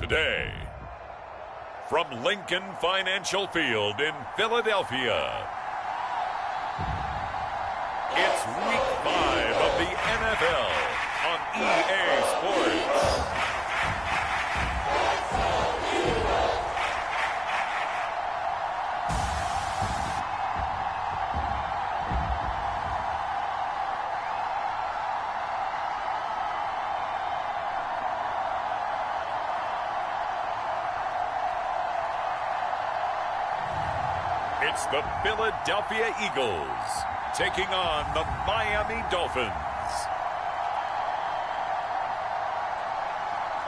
today. From Lincoln Financial Field in Philadelphia, it's Week 5 of the NFL on EA Sports. It's the Philadelphia Eagles taking on the Miami Dolphins.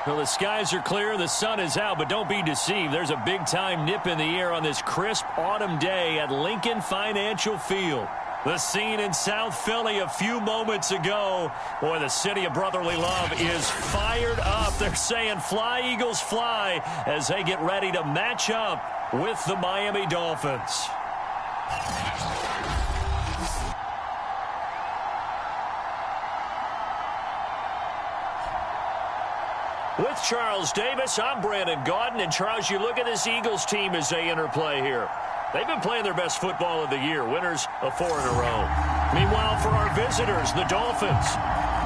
Well, the skies are clear, the sun is out, but don't be deceived. There's a big-time nip in the air on this crisp autumn day at Lincoln Financial Field. The scene in South Philly a few moments ago. Boy, the city of brotherly love is fired up. They're saying, "Fly, Eagles, fly," as they get ready to match up with the Miami Dolphins. With Charles Davis, I'm Brandon Gaudin. And Charles, you look at this Eagles team as they interplay here. They've been playing their best football of the year, winners of 4 in a row. Meanwhile, for our visitors, the Dolphins,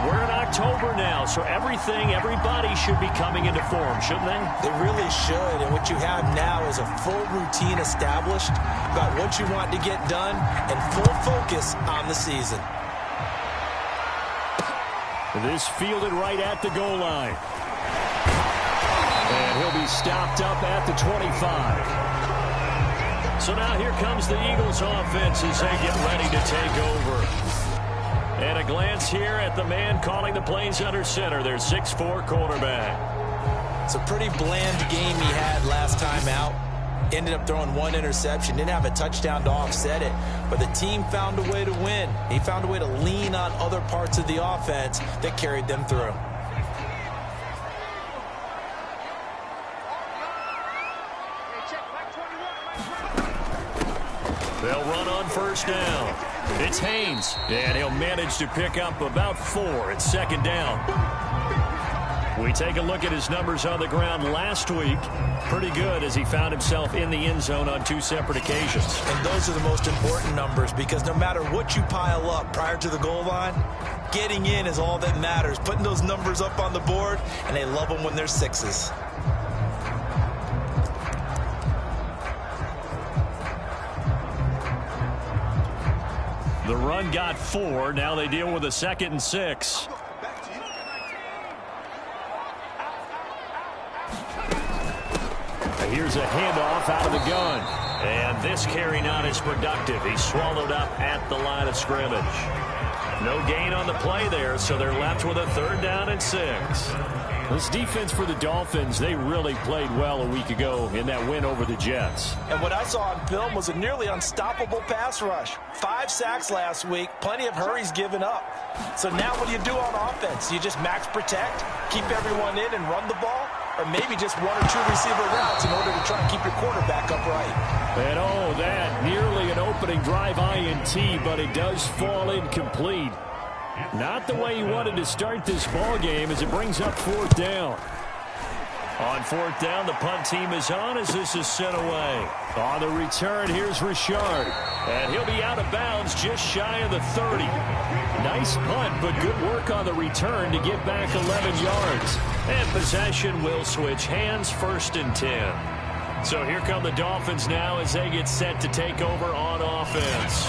we're in October now, so everybody should be coming into form, shouldn't they? They really should, and what you have now is a full routine established about what you want to get done and full focus on the season. This fielded right at the goal line. And he'll be stopped up at the 25. So now here comes the Eagles offense as they get ready to take over. And a glance here at the man calling the plays under center, their 6'4" quarterback. It's a pretty bland game he had last time out. Ended up throwing 1 interception. Didn't have a touchdown to offset it. But the team found a way to win. He found a way to lean on other parts of the offense that carried them through. They'll run on first down. It's Haynes, and he'll manage to pick up about 4 at second down. We take a look at his numbers on the ground last week. Pretty good as he found himself in the end zone on 2 separate occasions. And those are the most important numbers because no matter what you pile up prior to the goal line, getting in is all that matters. Putting those numbers up on the board, and they love them when they're 6s. The run got 4. Now they deal with a 2nd and 6. Here's a handoff out of the gun. And this carry not as productive. He's swallowed up at the line of scrimmage. No gain on the play there, so they're left with a 3rd down and 6. This defense for the Dolphins, they really played well a week ago in that win over the Jets. And what I saw on film was a nearly unstoppable pass rush. 5 sacks last week, plenty of hurries given up. So now what do you do on offense? You just max protect, keep everyone in and run the ball? Or maybe just 1 or 2 receiver routes in order to try and keep your quarterback upright. And oh, that nearly an opening drive INT, but it does fall incomplete. Not the way he wanted to start this ball game as it brings up 4th down. On 4th down, the punt team is on as this is sent away. On the return, here's Richard. And he'll be out of bounds just shy of the 30. Nice punt, but good work on the return to get back 11 yards. And possession will switch hands, 1st and 10. So here come the Dolphins now as they get set to take over on offense.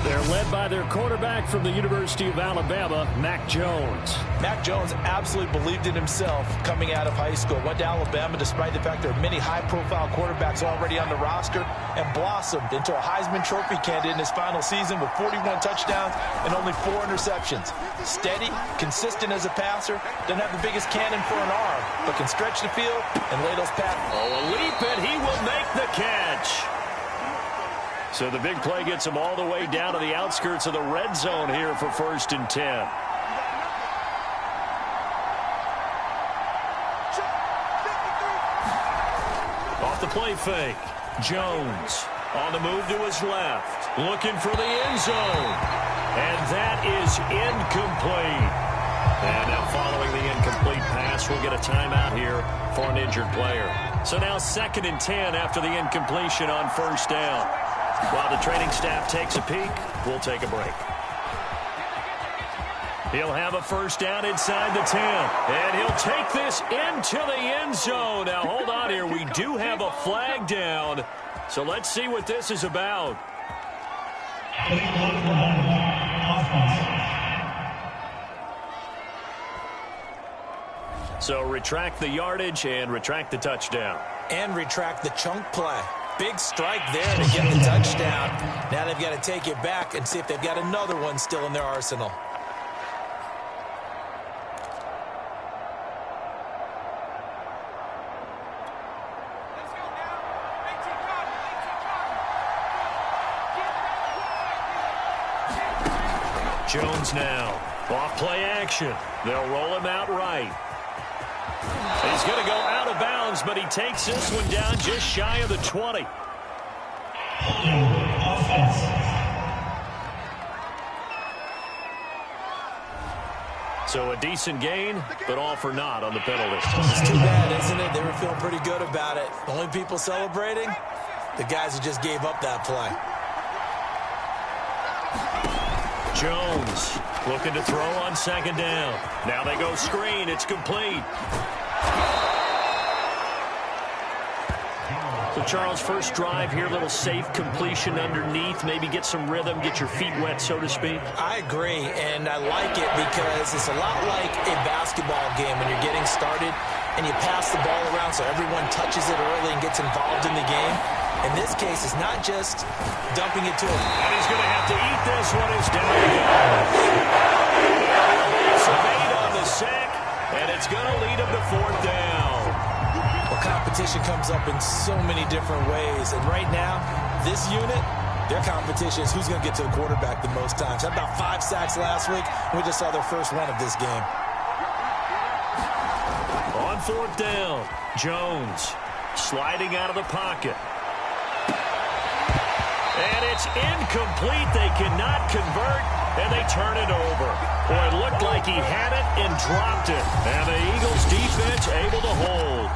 They're led by their quarterback from the University of Alabama, Mac Jones. Mac Jones absolutely believed in himself coming out of high school. Went to Alabama despite the fact there are many high-profile quarterbacks already on the roster and blossomed into a Heisman Trophy candidate in his final season with 41 touchdowns and only 4 interceptions. Steady, consistent as a passer, doesn't have the biggest cannon for an arm, but can stretch the field and lay those passes. Oh, a leap, and he will make the catch. So the big play gets him all the way down to the outskirts of the red zone here for 1st and 10. Off the play fake. Jones on the move to his left. Looking for the end zone. And that is incomplete. And now following the incomplete pass will get a timeout here for an injured player. So now 2nd and 10 after the incompletion on 1st down. While the training staff takes a peek, we'll take a break. He'll have a 1st down inside the 10. And he'll take this into the end zone. Now, hold on here. We do have a flag down. So let's see what this is about. So retract the yardage and retract the touchdown. And retract the chunk play. Big strike there to get the touchdown. Now they've got to take it back and see if they've got another one still in their arsenal. Jones now. Off play action. They'll roll him out right. He's going to go out of bounds, but he takes this one down just shy of the 20. So a decent gain, but all for naught on the penalty. It's too bad, isn't it? They were feeling pretty good about it. The only people celebrating, the guys who just gave up that play. Jones looking to throw on 2nd down. Now they go screen. It's complete. So, Charles, first drive here, little safe completion underneath. Maybe get some rhythm, get your feet wet, so to speak. I agree, and I like it because it's a lot like a basketball game when you're getting started and you pass the ball around so everyone touches it early and gets involved in the game. In this case, it's not just dumping it to him. And he's going to have to eat this one. It's down to surveyed on the sack, and it's going to lead him to 4th down. Well, competition comes up in so many different ways, and right now, this unit, their competition is who's going to get to the quarterback the most times. Had about 5 sacks last week, and we just saw their first one of this game. On 4th down, Jones sliding out of the pocket. And it's incomplete. They cannot convert, and they turn it over. Boy, it looked like he had it and dropped it. And the Eagles defense able to hold.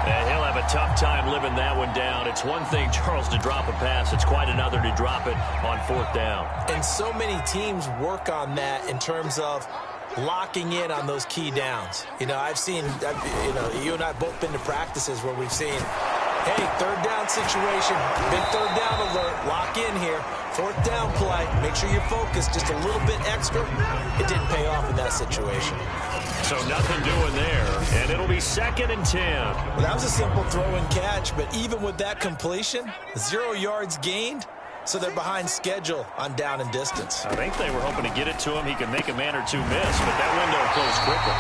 And he'll have a tough time living that one down. It's one thing, Charles, to drop a pass. It's quite another to drop it on 4th down. And so many teams work on that in terms of locking in on those key downs. You know, you and I both been to practices where we've seen, hey, 3rd down situation, big 3rd down alert, lock in here, 4th down play, make sure you're focused just a little bit extra. It didn't pay off in that situation. So nothing doing there, and it'll be 2nd and 10. Well, that was a simple throw and catch, but even with that completion, 0 yards gained, so they're behind schedule on down and distance. I think they were hoping to get it to him. He could make a man or two miss, but that window closed quickly.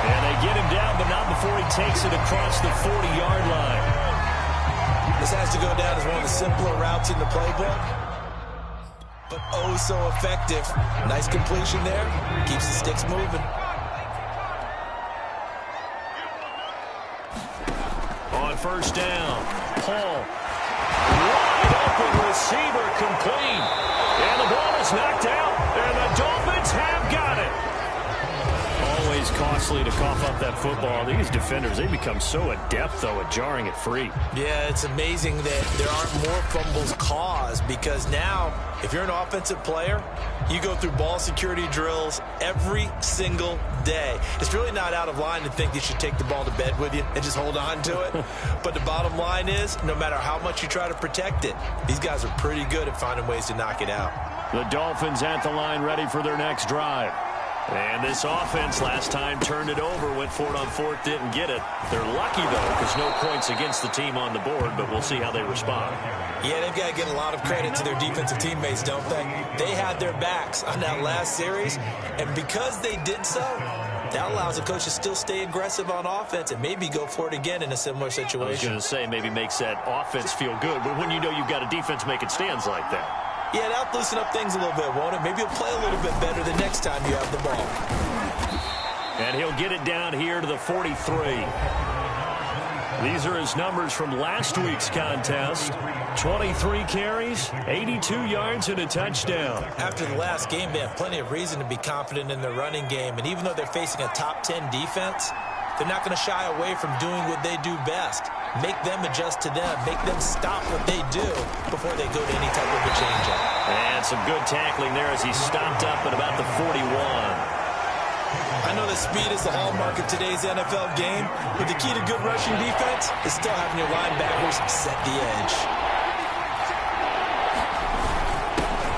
And they get him down, but not before he takes it across the 40-yard line. This has to go down as one of the simpler routes in the playbook, but oh so effective. Nice completion there. Keeps the sticks moving. On 1st down, Paul. Wide open receiver complete. And the ball is knocked out, and the Dolphins have got it. Always costly to cough up that football. These defenders, they become so adept, though, at jarring it free. Yeah, it's amazing that there aren't more fumbles caused, because now, if you're an offensive player, you go through ball security drills every single day. It's really not out of line to think you should take the ball to bed with you and just hold on to it. But the bottom line is, no matter how much you try to protect it, these guys are pretty good at finding ways to knock it out. The Dolphins at the line ready for their next drive. And this offense last time turned it over, went for it on 4th, didn't get it. They're lucky, though, because no points against the team on the board, but we'll see how they respond. Yeah, they've got to get a lot of credit to their defensive teammates, don't they? They had their backs on that last series, and because they did so, that allows the coach to still stay aggressive on offense and maybe go for it again in a similar situation. I was going to say maybe makes that offense feel good, but when you know you've got a defense making stands like that. Yeah, that'll loosen up things a little bit, won't it? Maybe he'll play a little bit better the next time you have the ball. And he'll get it down here to the 43. These are his numbers from last week's contest. 23 carries, 82 yards, and a touchdown. After the last game, they have plenty of reason to be confident in their running game. And even though they're facing a top 10 defense, they're not going to shy away from doing what they do best. Make them adjust to them. Make them stop what they do before they go to any type of a change-up. And some good tackling there as he stopped up at about the 41. I know that speed is the hallmark of today's NFL game, but the key to good rushing defense is still having your linebackers set the edge.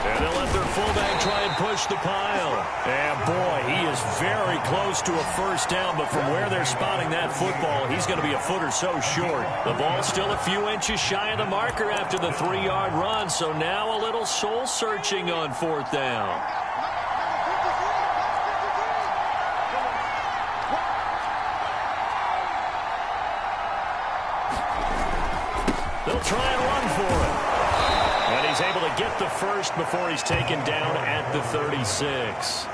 And they'll let their fullback try and push the pile. And boy, he is very close to a first down, but from where they're spotting that football, he's going to be a foot or so short. The ball's still a few inches shy of the marker after the 3-yard run, so now a little soul-searching on 4th down. They'll try and run for it. And he's able to get the first before he's taken down at the 36.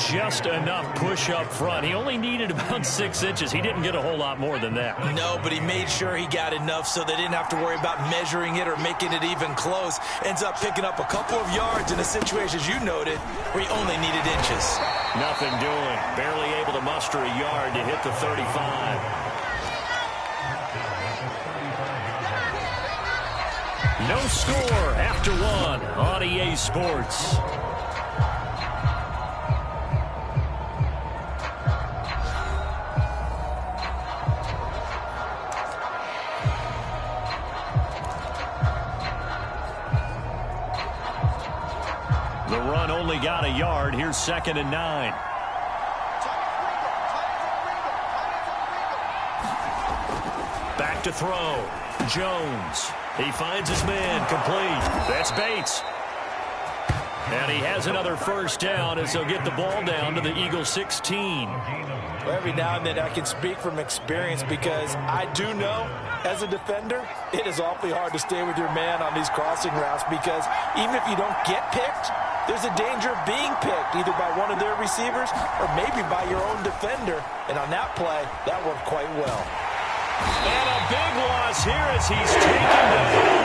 Just enough push up front. He only needed about 6 inches. He didn't get a whole lot more than that. No, but he made sure he got enough so they didn't have to worry about measuring it or making it even close. Ends up picking up a couple of yards in a situation, as you noted, where he only needed inches. Nothing doing. Barely able to muster a yard to hit the 35. No score after 1 on EA Sports. The run only got a yard. Here's 2nd and 9. Back to throw. Jones. He finds his man, complete. That's Bates. And he has another first down as they'll get the ball down to the Eagles 16. Well, every now and then I can speak from experience because I do know, as a defender, it is awfully hard to stay with your man on these crossing routes because even if you don't get picked, there's a danger of being picked either by one of their receivers or maybe by your own defender. And on that play, that worked quite well. And a big loss here as he's taken down.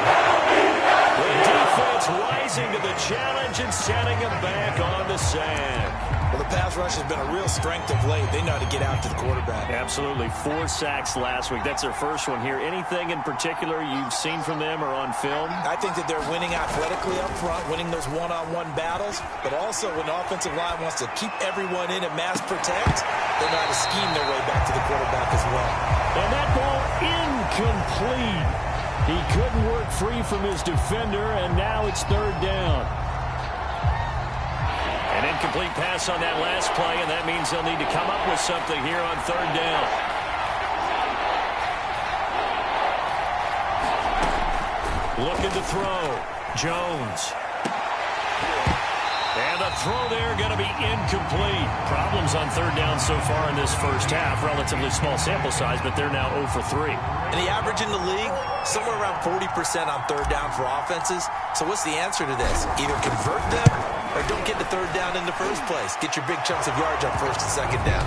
The defense rising to the challenge and setting him back on the sand. Well, the pass rush has been a real strength of late. They know how to get after the quarterback. Absolutely. 4 sacks last week. That's their first one here. Anything in particular you've seen from them or on film? I think that they're winning athletically up front, winning those one-on-one battles, but also when the offensive line wants to keep everyone in and mass protect, they know how to scheme their way back to the quarterback as well. And that ball incomplete. He couldn't work free from his defender, and now it's 3rd down. An incomplete pass on that last play, and that means they'll need to come up with something here on 3rd down. Looking to throw. Jones. And the throw there going to be incomplete. Problems on 3rd down so far in this first half. Relatively small sample size, but they're now 0 for 3. And the average in the league, somewhere around 40% on 3rd down for offenses. So what's the answer to this? Either convert them or don't get the 3rd down in the first place. Get your big chunks of yards on 1st and 2nd down.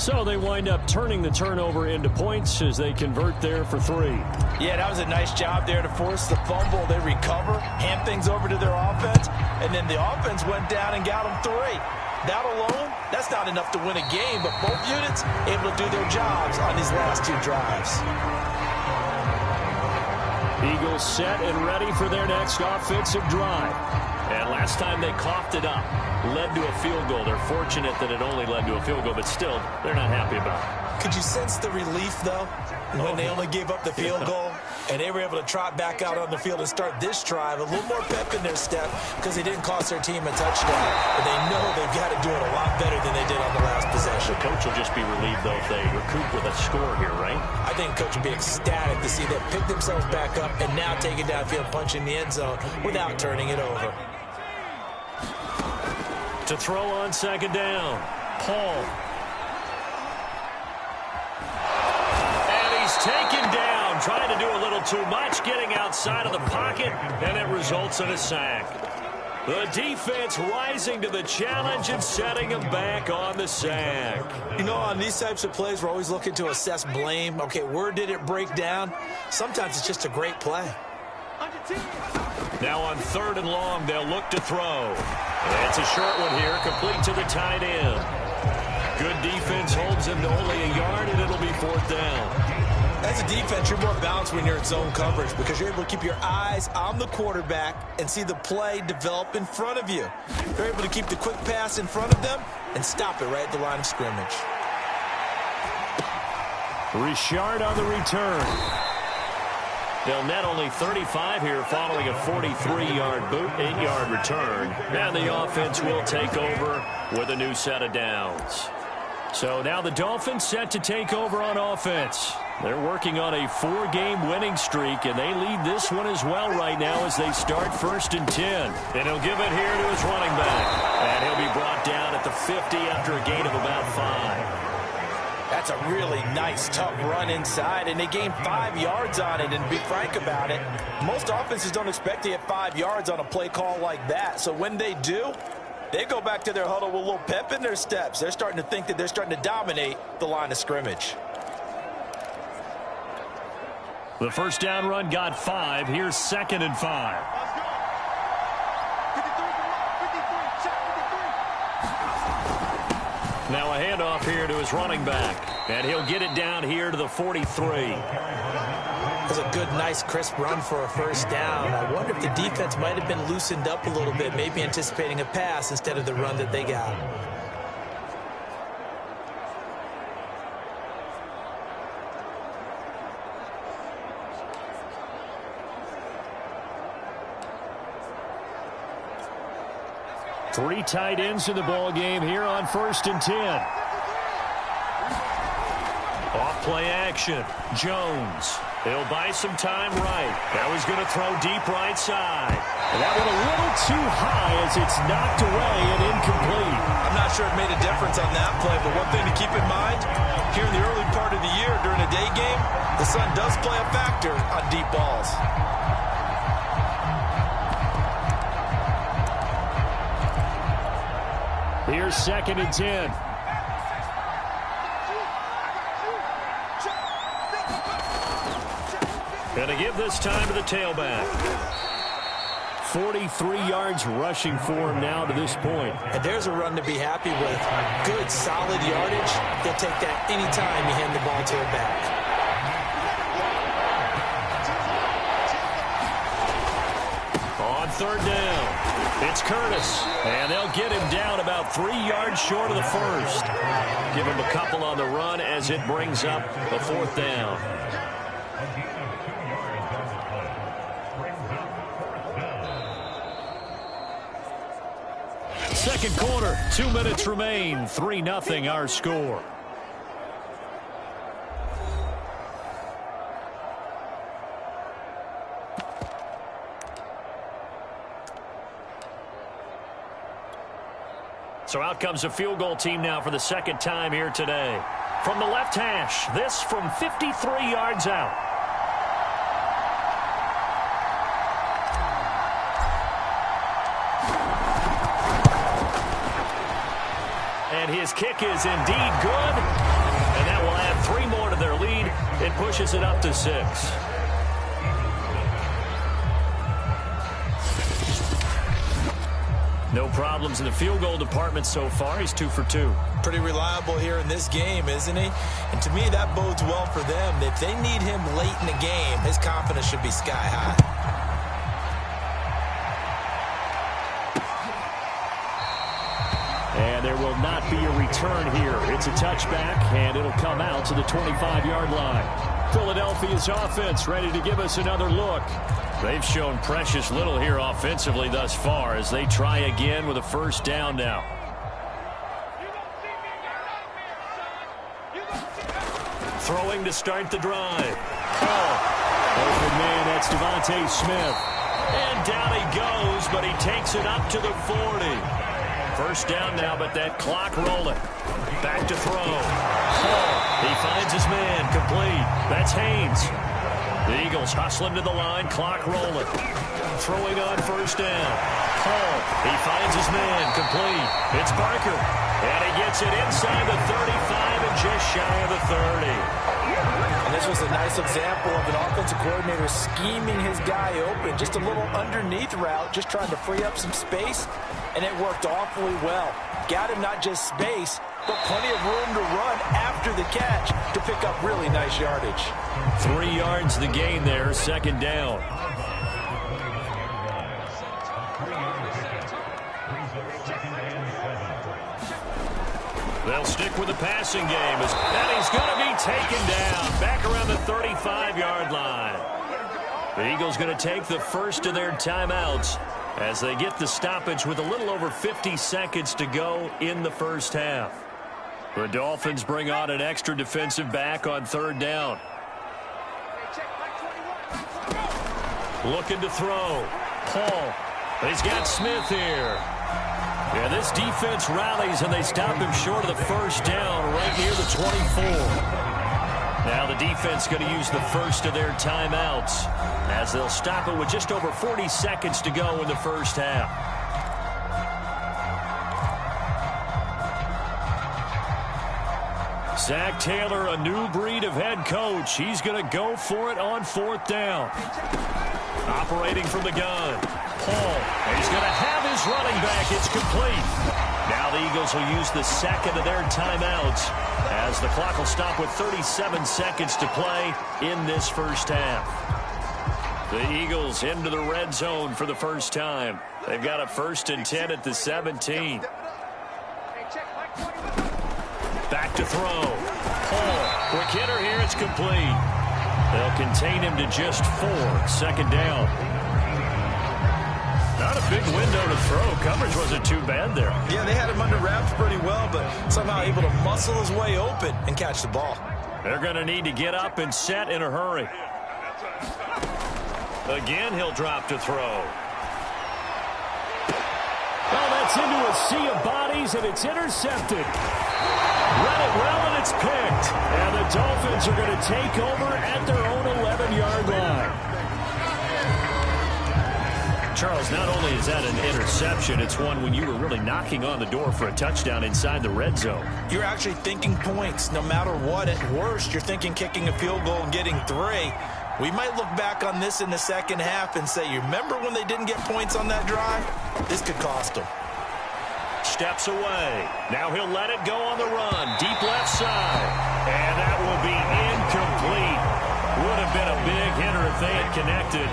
So they wind up turning the turnover into points as they convert there for 3. Yeah, that was a nice job there to force the fumble. They recover, hand things over to their offense, and then the offense went down and got them 3. That alone, that's not enough to win a game, but both units able to do their jobs on these last 2 drives. Eagles set and ready for their next offensive drive. And last time they coughed it up, led to a field goal. They're fortunate that it only led to a field goal, but still, they're not happy about it. Could you sense the relief, though, when they only gave up the field goal and they were able to trot back out on the field and start this drive, a little more pep in their step because they didn't cost their team a touchdown. But they know they've got to do it a lot better than they did on the last possession. The coach will just be relieved, though, if they recoup with a score here, right? I think the coach will be ecstatic to see them pick themselves back up and now take it downfield, punching the end zone without turning it over. To throw on 2nd down, Paul. And he's taken down, trying to do a little too much, getting outside of the pocket, and it results in a sack. The defense rising to the challenge and setting them back on the sack. You know, on these types of plays, we're always looking to assess blame. Okay, where did it break down? Sometimes it's just a great play. Now on 3rd and long, they'll look to throw. It's a short one here, complete to the tight end. Good defense holds him to only a yard, and it'll be 4th down. As a defense, you're more balanced when you're in zone coverage because you're able to keep your eyes on the quarterback and see the play develop in front of you. You're able to keep the quick pass in front of them and stop it right at the line of scrimmage. Richard on the return. They'll net only 35 here following a 43-yard boot, 8-yard return. And the offense will take over with a new set of downs. So now the Dolphins set to take over on offense. They're working on a 4-game winning streak, and they lead this one as well right now as they start 1st and 10. And he'll give it here to his running back. And he'll be brought down at the 50 after a gain of about 5. That's a really nice, tough run inside, and they gained 5 yards on it. And to be frank about it, most offenses don't expect to get 5 yards on a play call like that. So when they do, they go back to their huddle with a little pep in their steps. They're starting to think that they're starting to dominate the line of scrimmage. The 1st down run got 5. Here's 2nd and 5. Now a handoff here to his running back. And he'll get it down here to the 43. That's a good, nice, crisp run for a 1st down. I wonder if the defense might have been loosened up a little bit, maybe anticipating a pass instead of the run that they got. Three tight ends in the ball game here on 1st and 10. Off play action. Jones. He'll buy some time right. That was going to throw deep right side. And that one a little too high as it's knocked away and incomplete. I'm not sure it made a difference on that play, but one thing to keep in mind, here in the early part of the year during a day game, the sun does play a factor on deep balls. Here's 2nd and 10. Gonna give this time to the tailback. 43 yards rushing for him now to this point. And there's a run to be happy with. Good, solid yardage. They'll take that anytime you hand the ball to a back. On 3rd down, it's Curtis. And they'll get him down about 3 yards short of the 1st. Give him a couple on the run as it brings up the 4th down. Second quarter, 2 minutes remain. 3-0 our score. So out comes a field goal team now for the 2nd time here today. From the left hash, this from 53 yards out. And his kick is indeed good. And that will add 3 more to their lead. It pushes it up to 6. No problems in the field goal department so far. He's 2 for 2. Pretty reliable here in this game, isn't he? And to me, that bodes well for them. If they need him late in the game, his confidence should be sky high. And there will not be a return here. It's a touchback, and it'll come out to the 25-yard line. Philadelphia's offense ready to give us another look. They've shown precious little here offensively thus far as they try again with a 1st down now. Throwing to start the drive. Open man, that's Devontae Smith. And down he goes, but he takes it up to the 40. 1st down now, but that clock rolling. Back to throw. He finds his man, complete. That's Haynes. The Eagles hustling to the line, clock rolling. Throwing on first down. Paul, he finds his man, complete. It's Parker, and he gets it inside the 35 and just shy of the 30. And this was a nice example of an offensive coordinator scheming his guy open. Just a little underneath route, just trying to free up some space, and it worked awfully well. Got him not just space, but plenty of room to run after the catch to pick up really nice yardage. 3 yards the gain there, second down. They'll stick with the passing game, and he's going to be taken down back around the 35-yard line. The Eagles going to take the first of their timeouts as they get the stoppage with a little over 50 seconds to go in the first half. The Dolphins bring on an extra defensive back on third down. Looking to throw. Paul. He's got Smith here. Yeah, this defense rallies, and they stop him short of the first down right near the 24. Now the defense going to use the first of their timeouts as they'll stop it with just over 40 seconds to go in the first half. Zach Taylor, a new breed of head coach. He's going to go for it on fourth down. Operating from the gun. Paul, and he's going to have his running back. It's complete. Now the Eagles will use the second of their timeouts as the clock will stop with 37 seconds to play in this first half. The Eagles into the red zone for the first time. They've got a 1st and 10 at the 17. Back to throw. Paul, quick hitter here. It's complete. They'll contain him to just 4. Second down. Not a big window to throw. Coverage wasn't too bad there. Yeah, they had him under wraps pretty well, but somehow able to muscle his way open and catch the ball. They're going to need to get up and set in a hurry. Again, he'll drop to throw. Oh, that's into a sea of bodies, and it's intercepted. Read it well, and it's picked. And the Dolphins are going to take over at their own 11-yard line. Charles, not only is that an interception, it's one when you were really knocking on the door for a touchdown inside the red zone. You're actually thinking points. No matter what, at worst, you're thinking kicking a field goal and getting 3. We might look back on this in the second half and say, you remember when they didn't get points on that drive? This could cost them. Steps away. Now he'll let it go on the run. Deep left side. And that will be incomplete. Would have been a big hitter if they had connected.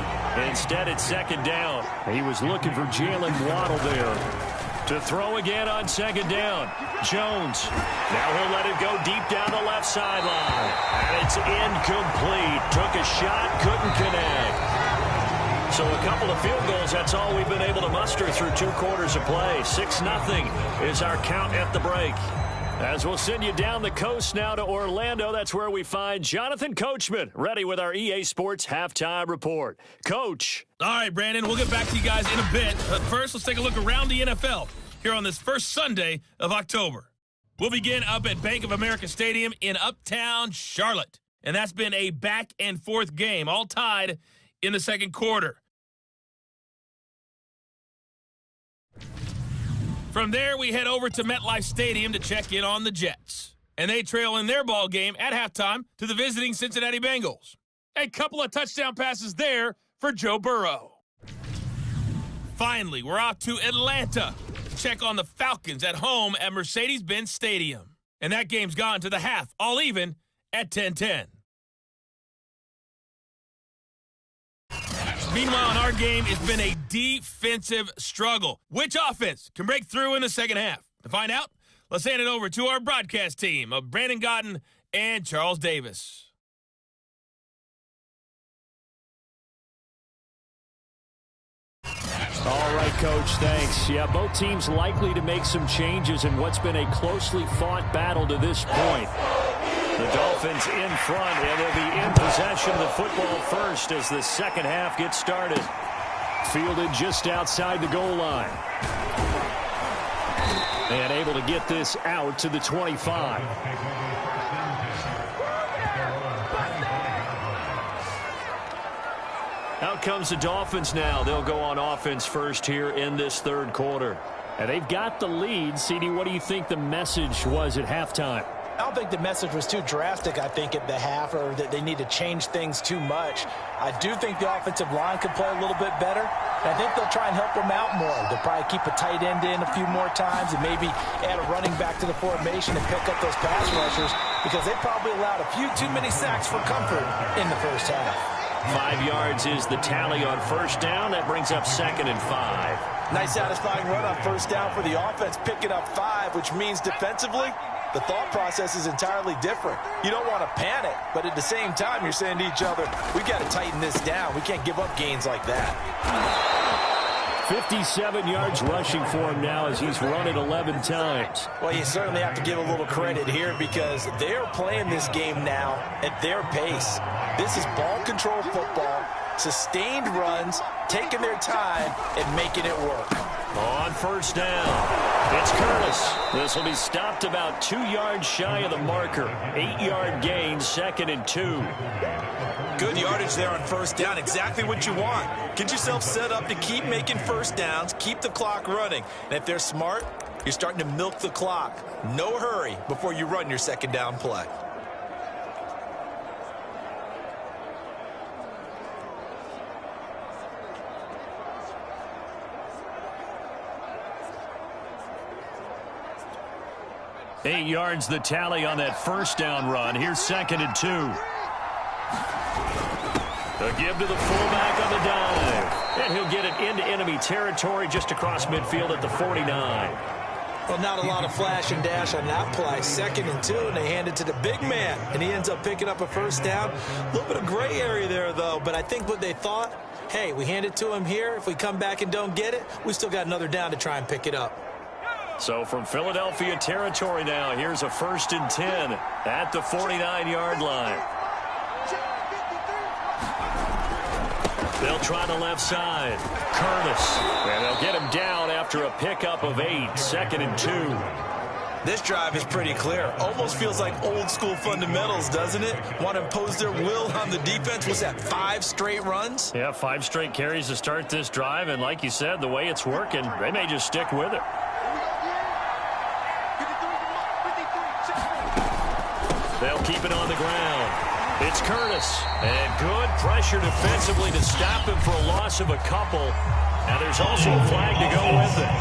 Instead, it's second down. He was looking for Jalen Waddle there. To throw again on second down. Jones. Now he'll let it go deep down the left sideline. And it's incomplete. Took a shot, couldn't connect. So a couple of field goals, that's all we've been able to muster through 2 quarters of play. 6-0 is our count at the break. As we'll send you down the coast now to Orlando, that's where we find Jonathan Coachman, ready with our EA Sports Halftime Report. Coach. All right, Brandon, we'll get back to you guys in a bit. But first, let's take a look around the NFL here on this first Sunday of October. We'll begin up at Bank of America Stadium in Uptown Charlotte. And that's been a back-and-forth game, all tied in the second quarter. From there, we head over to MetLife Stadium to check in on the Jets. And they trail in their ball game at halftime to the visiting Cincinnati Bengals. A couple of touchdown passes there for Joe Burrow. Finally, we're off to Atlanta to check on the Falcons at home at Mercedes-Benz Stadium. And that game's gone to the half, all even at 10-10. Meanwhile, in our game, it's been a defensive struggle. Which offense can break through in the second half? To find out, let's hand it over to our broadcast team of Brandon Godden and Charles Davis. All right, Coach, thanks. Yeah, both teams likely to make some changes in what's been a closely fought battle to this point. The Dolphins in front, and they'll be in possession of the football first as the second half gets started. Fielded just outside the goal line. And able to get this out to the 25. Out comes the Dolphins now. They'll go on offense first here in this third quarter. And they've got the lead. CD, what do you think the message was at halftime? I don't think the message was too drastic, I think, at the half, or that they need to change things too much. I do think the offensive line could play a little bit better. And I think they'll try and help them out more. They'll probably keep a tight end in a few more times and maybe add a running back to the formation and pick up those pass rushers, because they probably allowed a few too many sacks for comfort in the first half. 5 yards is the tally on first down. That brings up 2nd and 5. Nice satisfying run on first down for the offense, picking up 5, which means defensively, the thought process is entirely different. You don't want to panic, but at the same time, you're saying to each other, we got to tighten this down. We can't give up gains like that. 57 yards rushing for him now as he's run it 11 times. Well, you certainly have to give a little credit here, because they're playing this game now at their pace. This is ball control football, sustained runs, taking their time and making it work. On first down, it's Curtis. This will be stopped about 2 yards shy of the marker. 8-yard gain, 2nd and 2. Good yardage there on first down. Exactly what you want. Get yourself set up to keep making first downs, keep the clock running. And if they're smart, you're starting to milk the clock. No hurry before you run your second down play. Eight yards the tally on that first down run. Here's 2nd and 2. A give to the fullback on the dive. And he'll get it into enemy territory just across midfield at the 49. Well, not a lot of flash and dash on that play. 2nd and 2, and they hand it to the big man. And he ends up picking up a first down. A little bit of gray area there, though. But I think what they thought, hey, we hand it to him here. If we come back and don't get it, we still got another down to try and pick it up. So from Philadelphia territory now, here's a 1st and 10 at the 49-yard line. They'll try the left side. Curtis. And they'll get him down after a pickup of 8. 2nd and 2. This drive is pretty clear. Almost feels like old school fundamentals, doesn't it? Want to impose their will on the defense. Was that 5 straight runs? Yeah, 5 straight carries to start this drive. And like you said, the way it's working, they may just stick with it. They'll keep it on the ground. It's Curtis. And good pressure defensively to stop him for a loss of a couple. Now there's also a flag to go with it.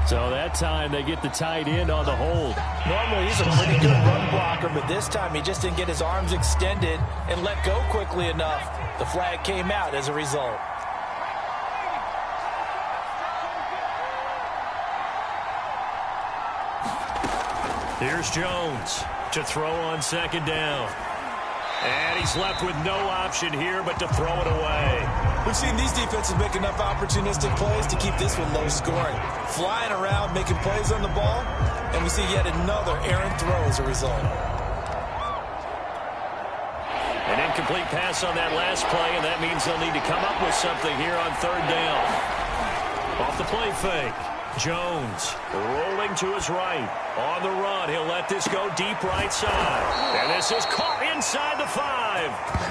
So that time they get the tight end on the hold. Normally he's a pretty good run blocker, but this time he just didn't get his arms extended and let go quickly enough. The flag came out as a result. Here's Jones to throw on 2nd down. And he's left with no option here but to throw it away. We've seen these defenses make enough opportunistic plays to keep this one low scoring. Flying around, making plays on the ball, and we see yet another errant throw as a result. An incomplete pass on that last play, and that means they'll need to come up with something here on 3rd down. Off the play fake. Jones rolling to his right. On the run, he'll let this go deep right side. And this is caught inside the 5.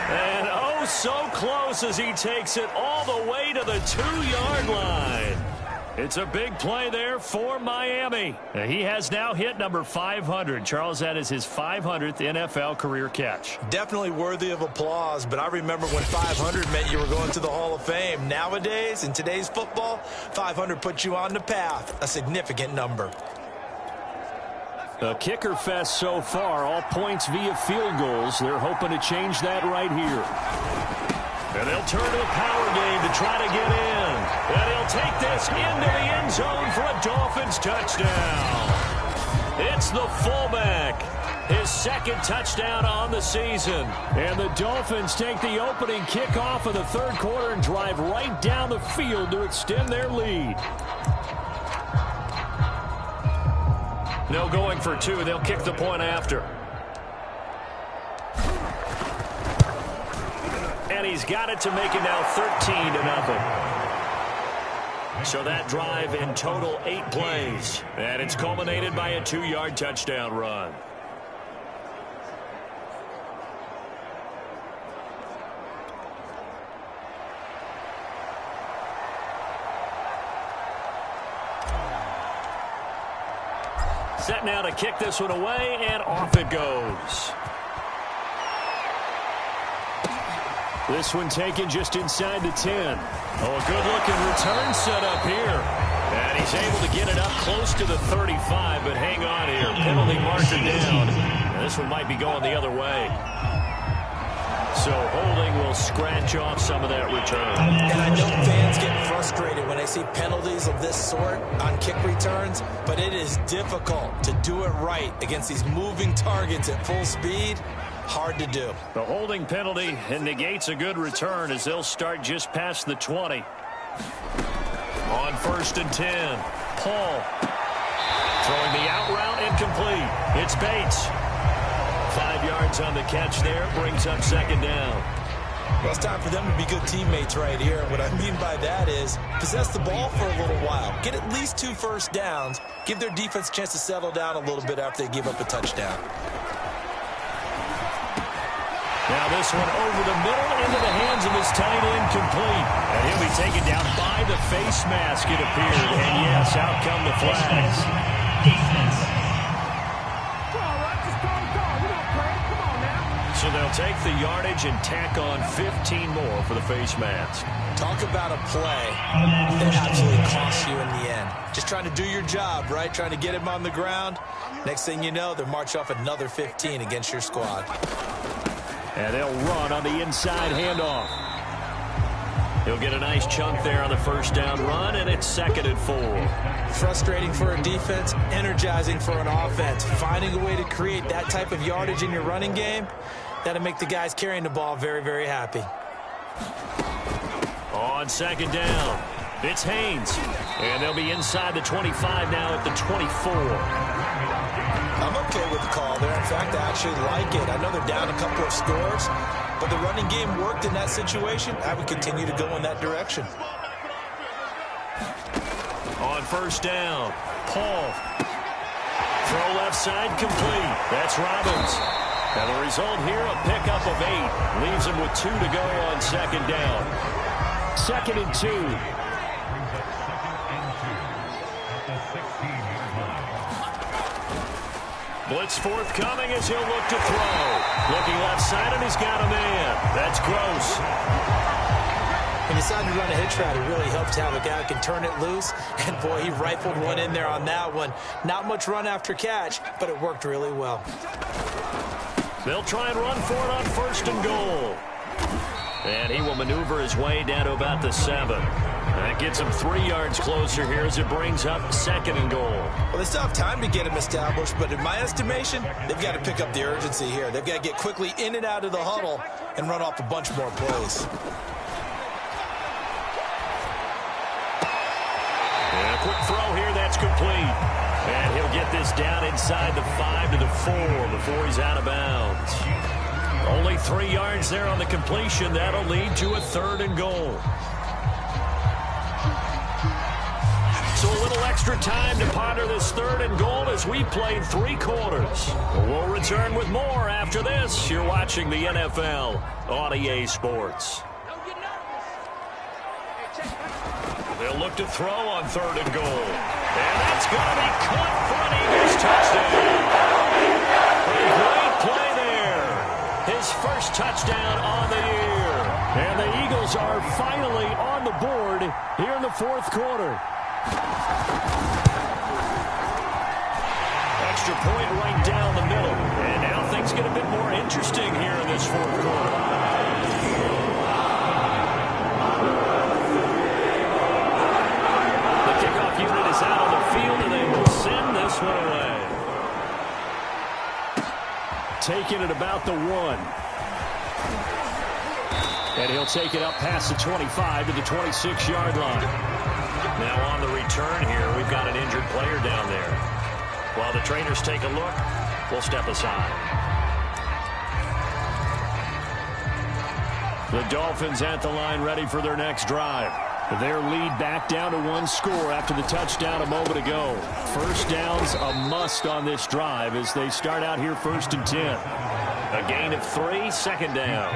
And oh, so close as he takes it all the way to the 2-yard line. It's a big play there for Miami. He has now hit number 500. Charles, that is his 500th NFL career catch. Definitely worthy of applause, but I remember when 500 meant you were going to the Hall of Fame. Nowadays, in today's football, 500 puts you on the path, a significant number. A kicker fest so far, all points via field goals. They're hoping to change that right here. And they'll turn to a power game to try to get in. And he'll take this into the end zone for a Dolphins touchdown. It's the fullback. His 2nd touchdown on the season. And the Dolphins take the opening kickoff of the 3rd quarter and drive right down the field to extend their lead. No going for 2. They'll kick the point after. And he's got it to make it now 13-0. So that drive in total 8 plays. And it's culminated by a 2-yard touchdown run. Set now to kick this one away, and off it goes. This one taken just inside the 10. Oh, a good-looking return set up here. And he's able to get it up close to the 35, but hang on here. Penalty marker down. And this one might be going the other way. So holding will scratch off some of that return. And I know fans get frustrated when they see penalties of this sort on kick returns, but it is difficult to do it right against these moving targets at full speed. Hard to do. The holding penalty negates a good return as they'll start just past the 20. On 1st and 10, Paul throwing the out route incomplete. It's Bates. 5 yards on the catch there, brings up 2nd down. Well, it's time for them to be good teammates right here. What I mean by that is possess the ball for a little while. Get at least 2 first downs. Give their defense a chance to settle down a little bit after they give up a touchdown. Now this one over the middle into the hands of his tight end, complete. And he'll be taken down by the face mask, it appeared. And yes, out come the flags. So they'll take the yardage and tack on 15 more for the face mask. Talk about a play that absolutely costs you in the end. Just trying to do your job, right? Trying to get him on the ground. Next thing you know, they'll march off another 15 against your squad. And they'll run on the inside handoff. He'll get a nice chunk there on the first down run, and it's 2nd and 4. Frustrating for a defense, energizing for an offense. Finding a way to create that type of yardage in your running game, that'll make the guys carrying the ball very, very happy. On 2nd down, it's Haynes. And they'll be inside the 25 now at the 24. I'm okay with the call there. In fact, I actually like it. I know they're down a couple of scores, but the running game worked in that situation. I would continue to go in that direction. On 1st down, Paul. Throw left side complete. That's Robbins. And the result here, a pickup of 8. Leaves him with 2 to go on 2nd down. 2nd and 2. Blitz forthcoming as he'll look to throw. Looking left side, and he's got a man. That's Gross. When you decide to run a hitch route, it really helps to have a guy who can turn it loose. And, boy, he rifled one in there on that one. Not much run after catch, but it worked really well. They'll try and run for it on 1st and goal. And he will maneuver his way down to about the 7. That gets him 3 yards closer here as it brings up 2nd and goal. Well, they still have time to get him established, but in my estimation, they've got to pick up the urgency here. They've got to get quickly in and out of the huddle and run off a bunch more plays. And a quick throw here, that's complete. And he'll get this down inside the 5 to the 4 before he's out of bounds. Only 3 yards there on the completion. That'll lead to a 3rd and goal. So a little extra time to ponder this 3rd and goal as we played 3 quarters. We'll return with more after this. You're watching the NFL on EA Sports. They'll look to throw on 3rd and goal. And that's going to be caught for an Eagles touchdown. A great play there. His first touchdown on the year. And the Eagles are finally on the board here in the 4th quarter. Extra point right down the middle. And now things get a bit more interesting here in this 4th quarter. The kickoff unit is out on the field, and they will send this one away. Taking it about the 1. And he'll take it up past the 25 to the 26-yard line. Now on the return here, we've got an injured player down there. While the trainers take a look, we'll step aside. The Dolphins at the line ready for their next drive. Their lead back down to 1 score after the touchdown a moment ago. First down's a must on this drive as they start out here 1st and 10. A gain of 3, 2nd down.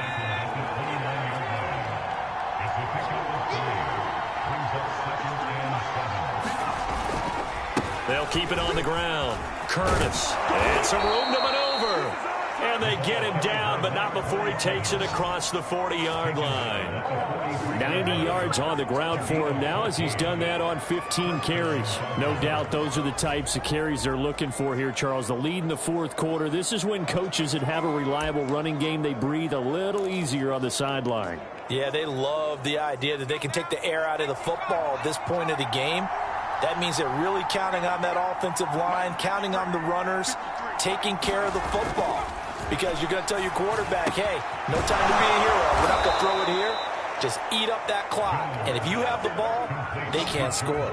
They'll keep it on the ground. Curtis. And some room to maneuver. And they get him down, but not before he takes it across the 40-yard line. 90 yards on the ground for him now as he's done that on 15 carries. No doubt those are the types of carries they're looking for here, Charles. The lead in the fourth quarter. This is when coaches that have a reliable running game, they breathe a little easier on the sideline. Yeah, they love the idea that they can take the air out of the football at this point of the game. That means they're really counting on that offensive line, counting on the runners, taking care of the football. Because you're going to tell your quarterback, hey, no time to be a hero. We're not going to throw it here. Just eat up that clock. And if you have the ball, they can't score.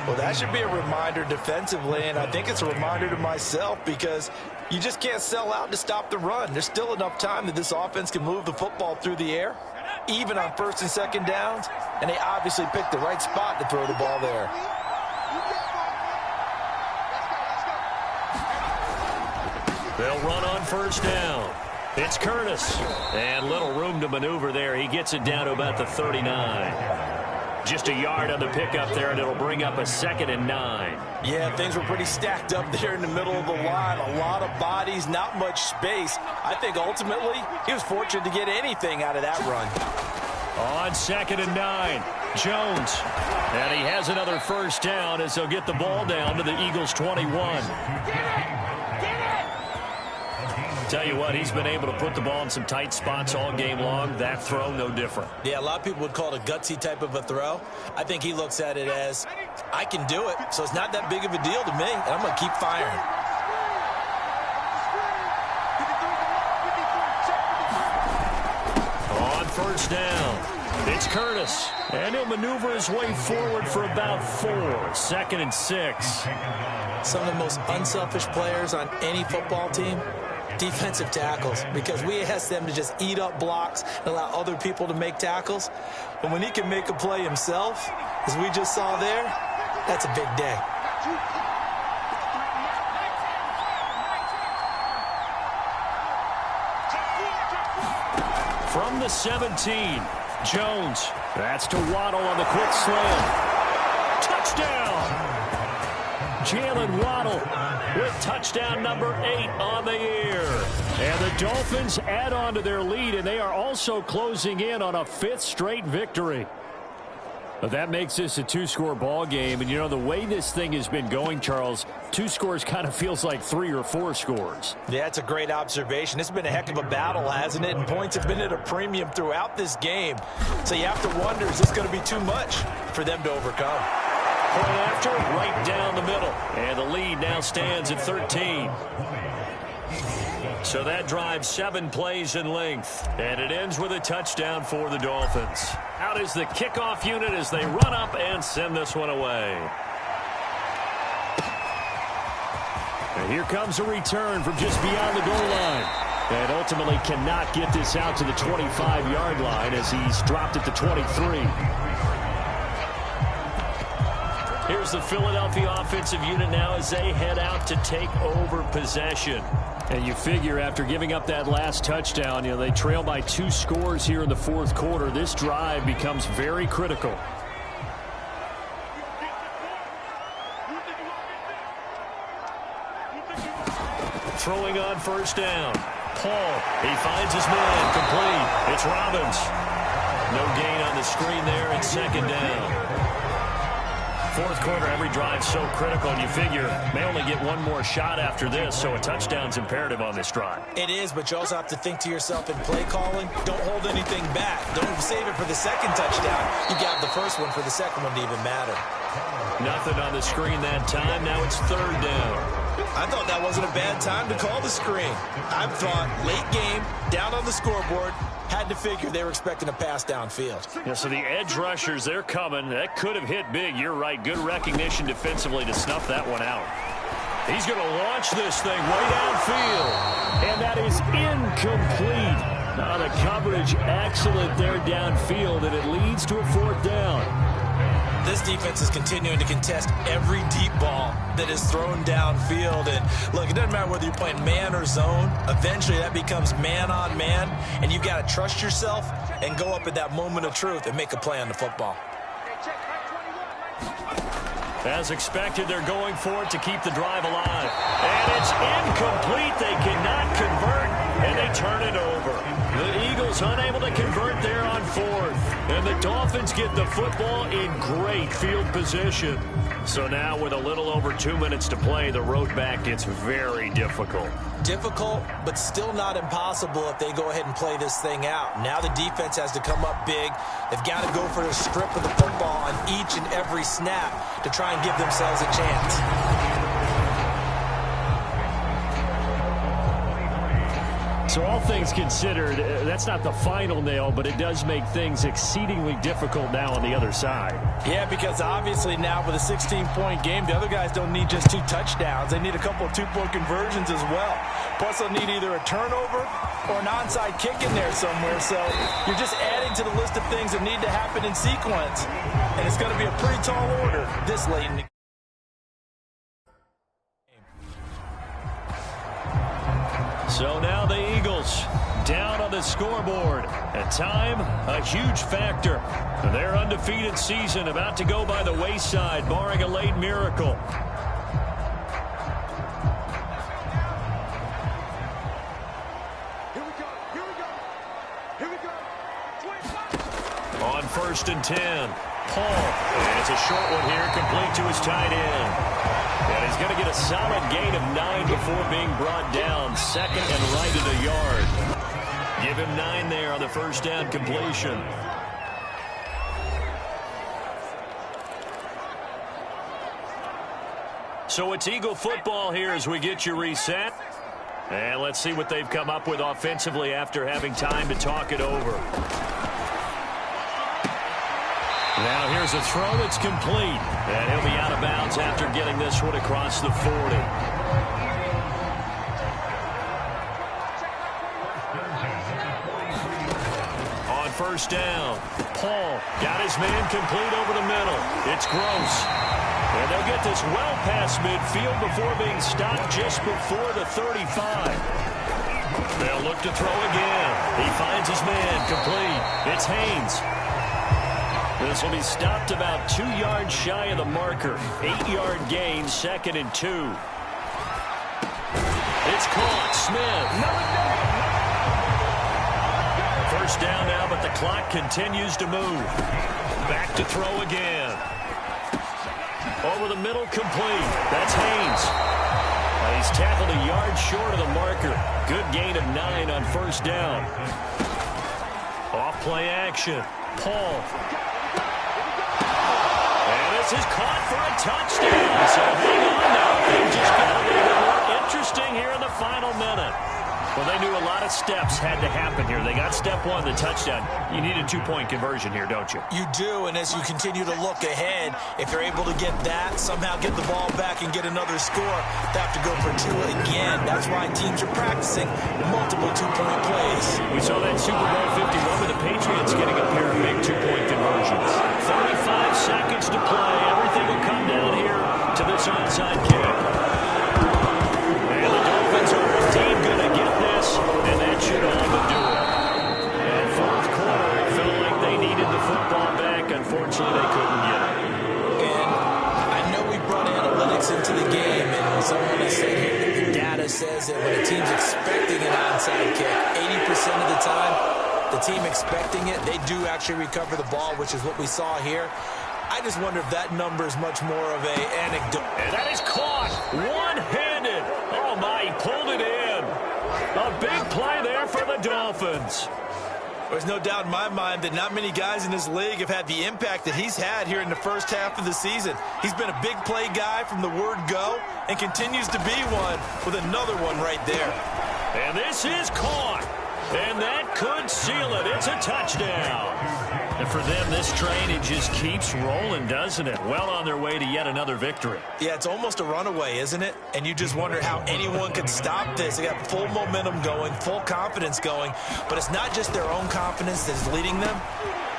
Well, that should be a reminder defensively, and I think it's a reminder to myself because you just can't sell out to stop the run. There's still enough time that this offense can move the football through the air, even on first and second downs, and they obviously picked the right spot to throw the ball there. They'll run on first down. It's Curtis. And little room to maneuver there. He gets it down to about the 39. Just a yard on the pickup there, and it'll bring up a 2nd and 9. Yeah, things were pretty stacked up there in the middle of the line. A lot of bodies, not much space. I think ultimately he was fortunate to get anything out of that run. On 2nd and 9, Jones. And he has another first down as they'll get the ball down to the Eagles' 21. Tell you what, he's been able to put the ball in some tight spots all game long. That throw, no different. Yeah, a lot of people would call it a gutsy type of a throw. I think he looks at it as, I can do it, so it's not that big of a deal to me, and I'm going to keep firing. On first down, it's Curtis. And he'll maneuver his way forward for about 4. 2nd and 6. Some of the most unselfish players on any football team, defensive tackles, because we ask them to just eat up blocks and allow other people to make tackles. But when he can make a play himself, as we just saw there, that's a big day. From the 17, Jones. That's to Waddle on the quick slam. Touchdown! Jalen Waddle with touchdown number 8 on the year. And the Dolphins add on to their lead, and they are also closing in on a 5th straight victory. But that makes this a 2-score ball game. And, you know, the way this thing has been going, Charles, 2 scores kind of feels like 3 or 4 scores. Yeah, that's a great observation. It's been a heck of a battle, hasn't it? And points have been at a premium throughout this game. So you have to wonder, is this going to be too much for them to overcome? Point after, right down the middle. And the lead now stands at 13. So that drives 7 plays in length. And it ends with a touchdown for the Dolphins. Out is the kickoff unit as they run up and send this one away. And here comes a return from just beyond the goal line. And ultimately cannot get this out to the 25-yard line as he's dropped at the 23. Here's the Philadelphia offensive unit now as they head out to take over possession. And you figure after giving up that last touchdown, you know, they trail by 2 scores here in the fourth quarter. This drive becomes very critical. Throwing on first down. Paul, he finds his man, complete. It's Robbins. No gain on the screen there, and 2nd down. Fourth quarter, every drive so critical, and you figure may only get one more shot after this, so a touchdown's imperative on this drive. It is, but you also have to think to yourself in play calling, don't hold anything back. Don't save it for the second touchdown. You got the first one for the second one to even matter. Nothing on the screen that time. Now it's 3rd down. I thought that wasn't a bad time to call the screen. I thought late game, down on the scoreboard, had to figure they were expecting a pass downfield. Yeah, so the edge rushers, they're coming. That could have hit big. You're right. Good recognition defensively to snuff that one out. He's going to launch this thing way downfield. And that is incomplete. Now the coverage excellent there downfield, and it leads to a 4th down. This defense is continuing to contest every deep ball that is thrown downfield. And look, it doesn't matter whether you're playing man or zone. Eventually that becomes man on man, and you got to trust yourself and go up at that moment of truth and make a play on the football. As expected, they're going for it to keep the drive alive. And it's incomplete. They cannot convert, and they turn it over. The Eagles unable to convert there on fourth. And the Dolphins get the football in great field position. So now with a little over 2 minutes to play, the road back gets very difficult. Difficult, but still not impossible if they go ahead and play this thing out. Now the defense has to come up big. They've got to go for a strip of the football on each and every snap to try and give themselves a chance. So all things considered, that's not the final nail, but it does make things exceedingly difficult now on the other side. Yeah, because obviously now with a 16-point game, the other guys don't need just 2 touchdowns. They need a couple of 2-point conversions as well. Plus, they'll need either a turnover or an onside kick in there somewhere. So you're just adding to the list of things that need to happen in sequence. And it's going to be a pretty tall order this late in the game. So now the Eagles down on the scoreboard. At time, a huge factor. Their undefeated season about to go by the wayside, barring a late miracle. On 1st and 10, Paul. And it's a short one here, complete to his tight end. And he's going to get a solid gain of 9 before being brought down. Second and right at a yard. Give him 9 there on the first down completion. So it's Eagle football here as we get you reset. And let's see what they've come up with offensively after having time to talk it over. Now here's a throw. It's complete. And he'll be out of bounds after getting this one across the 40. On 1st down, Paul got his man complete over the middle. It's Gross. And they'll get this well past midfield before being stopped just before the 35. They'll look to throw again. He finds his man complete. It's Haynes. This will be stopped about 2 yards shy of the marker. 8-yard gain, 2nd and 2. It's caught. Smith. First down now, but the clock continues to move. Back to throw again. Over the middle, complete. That's Haynes. He's tackled a yard short of the marker. Good gain of 9 on 1st down. Off play action. Paul. This is caught for a touchdown. So hang on now. Things just got a little bit more interesting here in the final minute. Well, they knew a lot of steps had to happen here. They got step 1, the touchdown. You need a 2-point conversion here, don't you? You do, and as you continue to look ahead, if you're able to get that, somehow get the ball back and get another score, they have to go for 2 again. That's why teams are practicing multiple 2-point plays. We saw that Super Bowl 51 with the Patriots getting a pair of big 2-point conversions. 35 seconds to play. Everything will come down here to this onside kick. And the Dolphins are indeed going to get this, and that should all but do it. And 4th quarter, it felt like they needed the football back. Unfortunately, they couldn't get it. And I know we brought analytics into the game, and someone has said here that the data says that when a team's expecting an onside kick, 80% of the time, the team expecting it, they do actually recover the ball, which is what we saw here. I just wonder if that number is much more of an anecdote. And that is caught one-handed. Oh, my, he pulled it in. A big play there for the Dolphins. There's no doubt in my mind that not many guys in this league have had the impact that he's had here in the first half of the season. He's been a big play guy from the word go and continues to be one with another one right there. And this is caught. And that could seal it. It's a touchdown. And for them, this train, it just keeps rolling, doesn't it? Well on their way to yet another victory. Yeah, it's almost a runaway, isn't it? And you just wonder how anyone could stop this. They got full momentum going, full confidence going. But it's not just their own confidence that's leading them.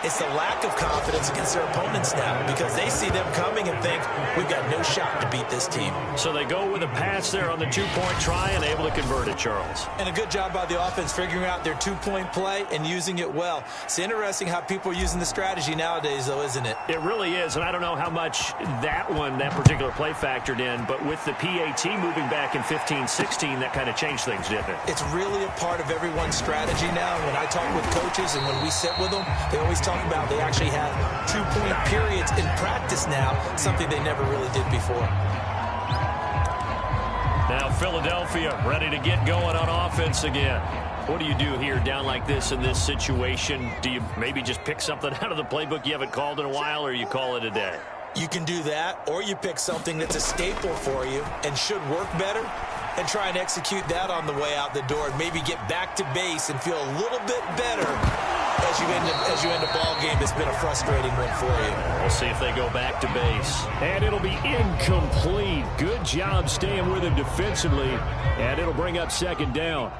It's the lack of confidence against their opponents now because they see them coming and think, we've got no shot to beat this team. So they go with a pass there on the two-point try and able to convert it, Charles. And a good job by the offense figuring out their two-point play and using it well. It's interesting how people are using the strategy nowadays, though, isn't it? It really is, and I don't know how much that particular play factored in, but with the PAT moving back in 15-16, that kind of changed things, didn't it? It's really a part of everyone's strategy now. When I talk with coaches and when we sit with them, they always talk about they actually have two-point periods in practice now, something they never really did before. Now Philadelphia ready to get going on offense again. What do you do here down like this in this situation? Do you maybe just pick something out of the playbook you haven't called in a while, or you call it a day? You can do that, or you pick something that's a staple for you and should work better and try and execute that on the way out the door and maybe get back to base and feel a little bit better as you end a ball game that's been a frustrating one for you. We'll see if they go back to base. And it'll be incomplete. Good job staying with him defensively, and it'll bring up second down.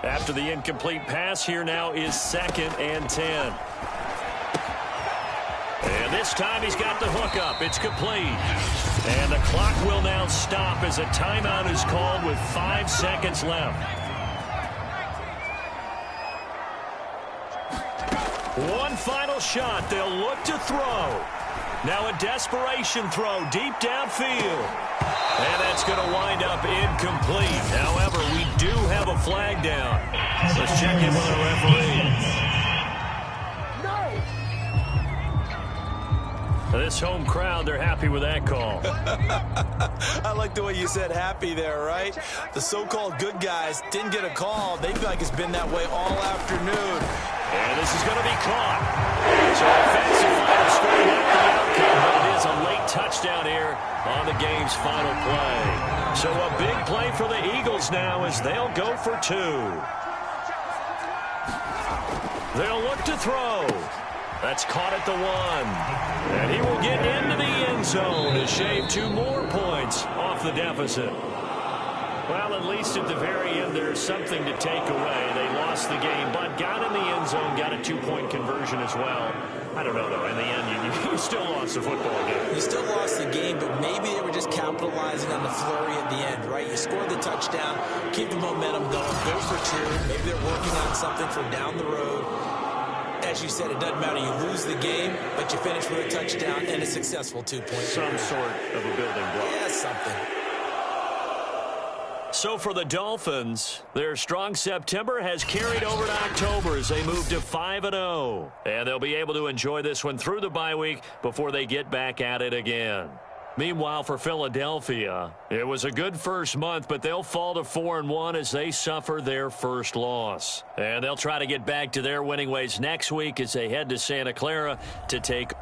After the incomplete pass, here now is 2nd and 10. And this time he's got the hook up. It's complete. And the clock will now stop as a timeout is called with 5 seconds left. One final shot. They'll look to throw. Now a desperation throw deep downfield. And that's going to wind up incomplete. However, we do have a flag down. Let's check in with the referee. This home crowd, they're happy with that call. I like the way you said happy there, right? The so-called good guys didn't get a call. They feel like it's been that way all afternoon. And this is going to be caught. So offensive final score not the outcome, but it is a late touchdown here on the game's final play. So a big play for the Eagles now as they'll go for 2. They'll look to throw. That's caught at the 1. And he will get into the end zone to shave 2 more points off the deficit. Well, at least at the very end, there's something to take away. They lost the game, but got in the end zone, got a 2-point conversion as well. I don't know, though. In the end, you still lost the football game. You still lost the game, but maybe they were just capitalizing on the flurry at the end, right? You scored the touchdown, keep the momentum going, go for 2. Maybe they're working on something for down the road. As you said, it doesn't matter. You lose the game, but you finish with a touchdown and a successful 2-point. Some sort of a building block. Yeah, something. So for the Dolphins, their strong September has carried over to October as they move to 5-0. And they'll be able to enjoy this one through the bye week before they get back at it again. Meanwhile, for Philadelphia, it was a good first month, but they'll fall to 4-1 as they suffer their first loss. And they'll try to get back to their winning ways next week as they head to Santa Clara to take